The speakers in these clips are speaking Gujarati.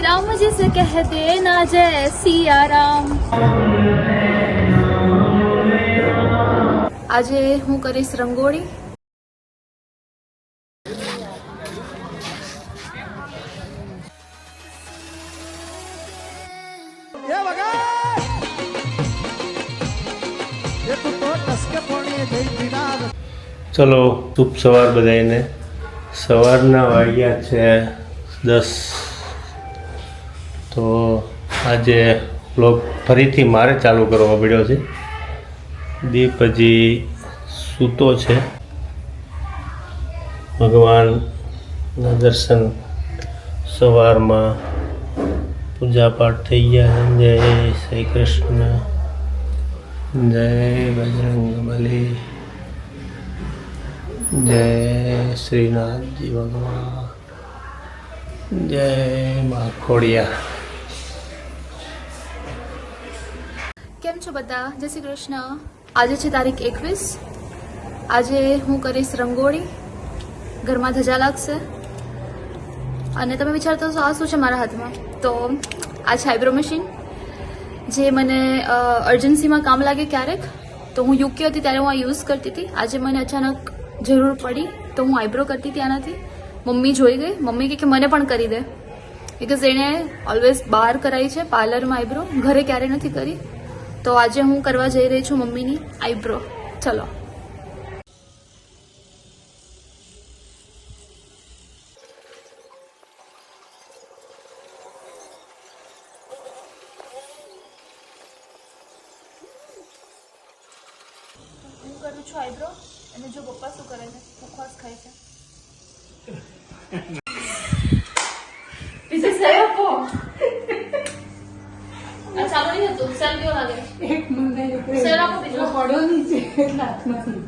राम जिसे कहते ना जय सिया राम। આજે હું કરીશ રંગોળી। ચલો શુભ સવાર બધાને। સવારના વાગ્યા છે 10। તો આજે બ્લોગ ફરીથી મારે ચાલુ કરવો પડ્યો છે। દીપ હજી સૂતો છે। ભગવાનના દર્શન સવારમાં પૂજા પાઠ થઈ ગયા। જય શ્રી કૃષ્ણ, જય બજરંગબલી, જય શ્રીનાથજી ભગવાન, જય મા ખોડિયા। કેમ છો બધા? જય શ્રી કૃષ્ણ। આજે છે તારીખ 21। આજે હું કરીશ રંગોળી। ઘરમાં ધજા લાગશે અને તમે વિચારતા હશો આ શું છે મારા હાથમાં? તો આ છે આઈબ્રો મશીન, જે મને અર્જન્સીમાં કામ લાગે ક્યારેક। તો હું યુકે હતી ત્યારે હું આ યુઝ કરતી હતી। આજે મને અચાનક જરૂર પડી તો હું આઈબ્રો કરતી હતી આનાથી। મમ્મી જોઈ ગઈ, મમ્મી કે મને પણ કરી દે, બિકોઝ એણે ઓલવેઝ બહાર કરાવી છે પાર્લરમાં આઈબ્રો, ઘરે ક્યારેય નથી કરી। તો આજે હું કરવા જઈ રહી છું મમ્મીની આઈબ્રો। ચલો। હું કરું છું આઈબ્રો અને જો પપ્પા શું કરે છે, મુખવાસ ખાય છે। પીછે સેલ આપો। આ ચાલુ નહીં હતું, સેલ કેવો લાગે? એક મંગાઈ સેલ આપો બીજો, પડ્યો નીચે હાથમાંથી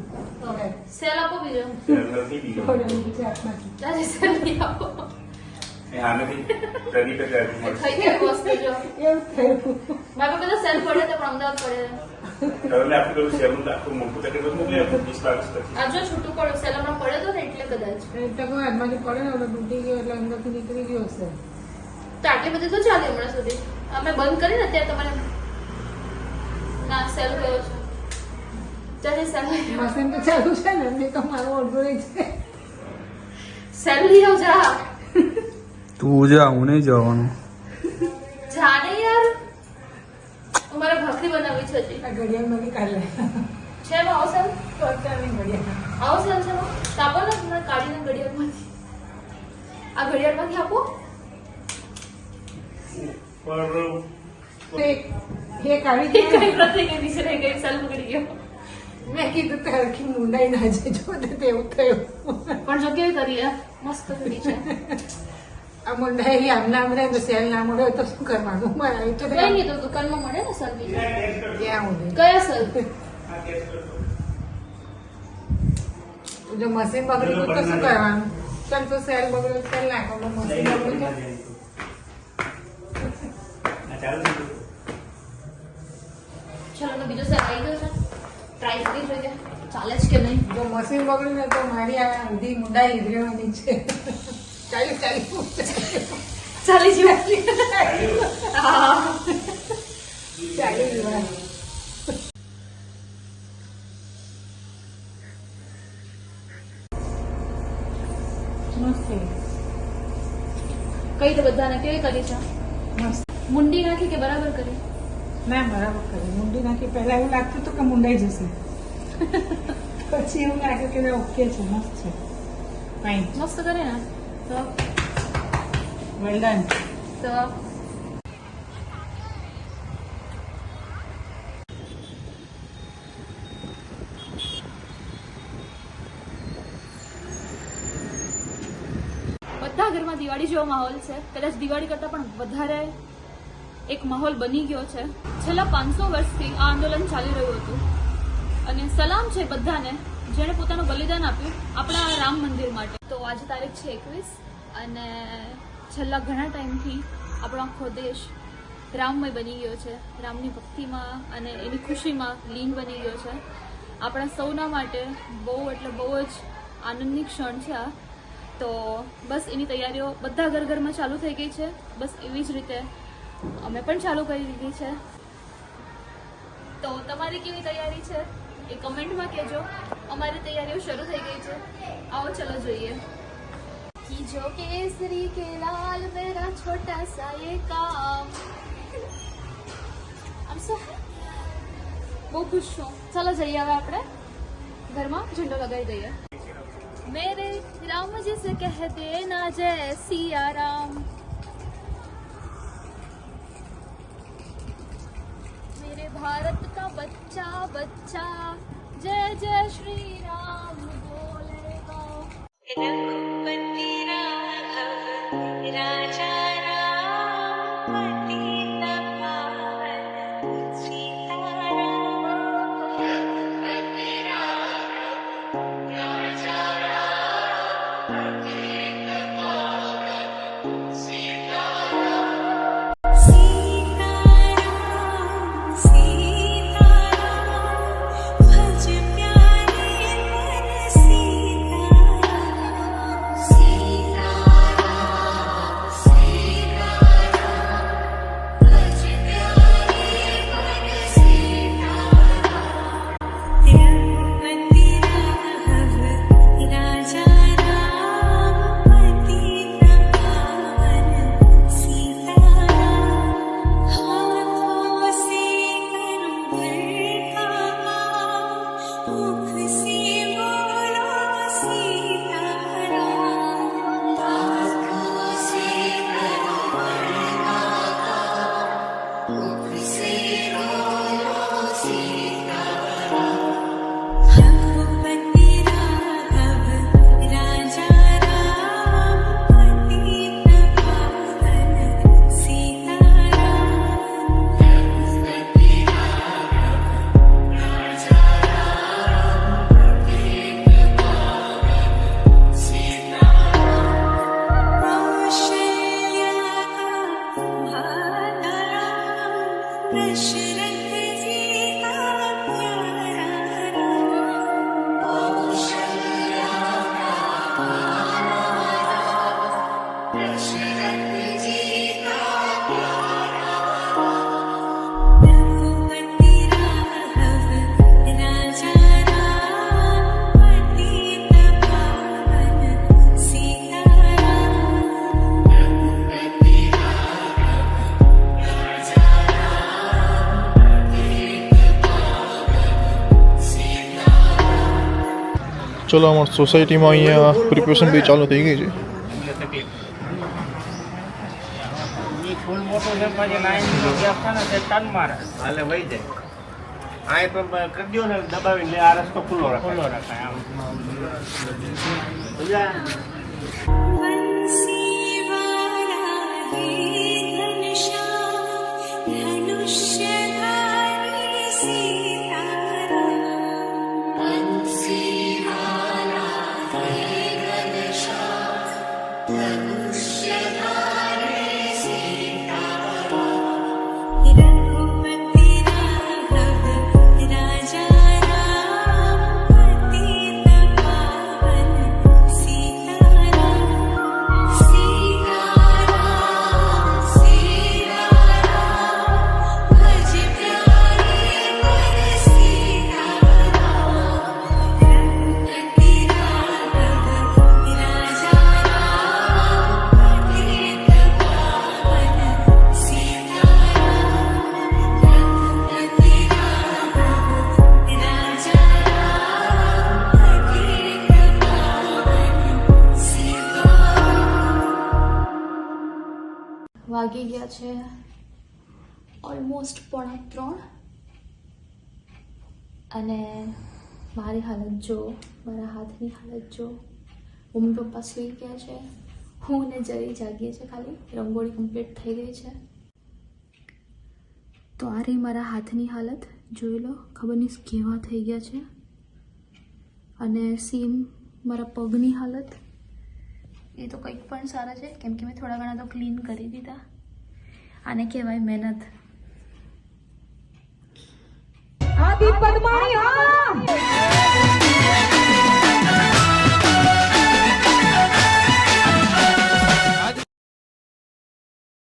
સેલ આપો બીજો, પડ્યો નીચે હાથમાંથી આજે સેલ નહીં આપો। ખાઈ ગઈ વસ્તુ જો એવું થયું। મારા બધા સેલ પડે તો પણ અમદાવાદ પડે। આ જો છૂટું પડ્યું સેલ હમણાં પડે તો ને એટલે કદાચ એટલે કોઈ હાથમાંથી પડે ને એટલે તૂટી ગયો એટલે અંદરથી નીકળી ગયો હશે। તો આટલી બધી તો ચાલે હમણાં સુધી। અમે બંધ કરીને અત્યારે તમારે ના સેલ ગયો છે, ચાલે સેલ મશીન તો ચાલુ છે ને, મેં તો મારો ઓર્ડર છે। સેલ લઈ આવ જા। તું જા, હું નહીં જવાનું। જા ને યાર, અમારે ભાખરી બનાવવી છે હજી। આ ઘડિયાળમાંથી કાઢ લે છે એમાં આવો સેલ? પચાસની ઘડિયાળ આવો સેલ છે એમાં? તો આપો ને મને કાઢીને ઘડિયાળમાંથી, આ ઘડિયાળમાંથી આપો। એ કાઢી કઈ દે। પ્રત્યે કઈ દિશે રહી ગઈ, સેલ પકડી ગયો। મેં કીધું તે હરખી મુંડાઈ ના જાય જો તેવું થયું। પણ જો કેવી કરી યાર, મસ્ત કરી છે। આ મુંડાઈ આમ નામ રહે તો સેલ ના મળે તો શું કરવાનું? મારે આવી તો કઈ નહીં, તો દુકાનમાં મળે ને સેલ બીજા। ક્યાં હું કયા સેલ? જો મશીન બગડી ગયું તો શું કરવાનું? ચાલ તો સેલ બગડ્યો સેલ નાખો, મશીન બગડ્યું ચલો તો બીજો સેલ આવી ગયો છે, ટ્રાય કરી જોઈએ ચાલે છે કે નહીં। જો મશીન બગડ્યું ને તો મારી આ ઊંધી મુંડાઈ હીરવાની છે। ચાલ્યું ચાલ્યું ચાલી જીવા હા ચાલ્યું જીવા। મસ્ત કઈ તો બધાને કેવી કરી છે? મસ્ત મુંડી નાખી કે બરાબર કરી? ના બરાબર કરી મુંડી નાખી। પહેલા એવું લાગતું હતું કે મુંડાઈ જશે, પછી એવું લાગ્યું કે ઓકે છે, મસ્ત છે, ફાઇન, મસ્ત કરે ને તો વેલ ડન। તો બધા ઘરમાં દિવાળી જેવો માહોલ છે, કદાચ દિવાળી કરતા પણ વધારે એક માહોલ બની ગયો છે। છેલ્લા 500 વર્ષથી આ આંદોલન ચાલી રહ્યું હતું અને સલામ છે બધાને જેણે પોતાનું બલિદાન આપ્યું આપણા રામ મંદિર માટે। તો આજે તારીખ છે 21 અને છેલ્લા ઘણા ટાઈમથી આપણો આખો દેશ રામમય બની ગયો છે, રામની ભક્તિમાં અને એની ખુશીમાં લીન બની ગયો છે। આપણા સૌના માટે બહુ એટલે બહુ જ આનંદની ક્ષણ છે આ। તો બસ એની તૈયારીઓ બધા ઘરમાં ચાલુ થઈ ગઈ છે. બસ એવી જ રીતે અમે પણ ચાલુ કરી દીધી છે. તો તમારી કેવી તૈયારી છે એ કમેન્ટમાં કહેજો. અમારી તૈયારીઓ શરૂ થઈ ગઈ છે. આવો ચલો જોઈએ. जो केसरी के लाल मेरा छोटा सा ये काम I'm so બહુ ખુશ છું. ચાલો જઈએ હવે આપણે ઘરમાં ઝંડો લગાવી દઈએ. मेरे राम जी से कह देना जय सिया राम. मेरे भारत का बच्चा बच्चा जय जय श्री राम बोलेगा. रघुपति राघव राजा राम पतित पावन सीताराम. रघुपति राघव राजा राम पतित पावन सीताराम. सीताराम सीताराम भज प्यारे मन सीताराम. सीताराम सीताराम भज प्यारे मन सीताराम. रघुपति राघव राजा राम पतित पावन सीताराम. हाथों से करूं भरता मुख से बोलो सीताराम. हाथों से करूं भरता मुख से बोलो सीताराम. रघुपति राघव राजा राम पतित पावन सीताराम. रघुपति राघव राजा राम पतित पावन सीताराम. कौशल्या भाता दशरथ जी का प्यारा राम. कौशल्या दशरथ जी का प्यारा राम. रघुपति राघव राजा राम पतित पावन सीताराम. रघुपति राघव राजा राम पतित पावन सीताराम. ચલો અમારી સોસાયટીમાં અહીંયા પ્રિપરેશન બી ચાલુ થઈ ગઈ છે. ફૂલ મોટું છે પછી લાઈન ગેપ છે ને તે ટન મારે હાલે વહી જાય. આ તો કરી દો ને દબાવીને આ રસ્તો ખુલ્લો રખાય આમ. बंसी वाला है घनश्याम धनुष्यधारी सीताराम. बंसी वाला है घनश्याम धनुष्यधारी सीताराम. रघुपति राघव राजा राम पतित पावन सीताराम. सीताराम सीताराम भज प्यारे मन सीताराम. रघुपति राघव राजा राम पतित पावन सीताराम. रघुपति राघव राजा राम पतित पावन सीताराम. વાગી ગયા છે ઓલમોસ્ટ 2:45 અને મારી હાલત જો, મારા હાથની હાલત જો. મમ્મી પપ્પા સૂઈ ગયા છે, હું ને જરી જાગીએ છે. ખાલી રંગોળી કમ્પ્લીટ થઈ ગઈ છે. તો આ રહી મારા હાથની હાલત. જોઈ લો, ખબર નહીં કેવા થઈ ગયા છે. અને સેમ મારા પગની હાલત. એ તો કંઈક પણ સારા છે, કેમ કે મેં થોડા ઘણા તો ક્લીન કરી દીધા. આને કહેવાય મહેનત. આદિ પદ્માણી હા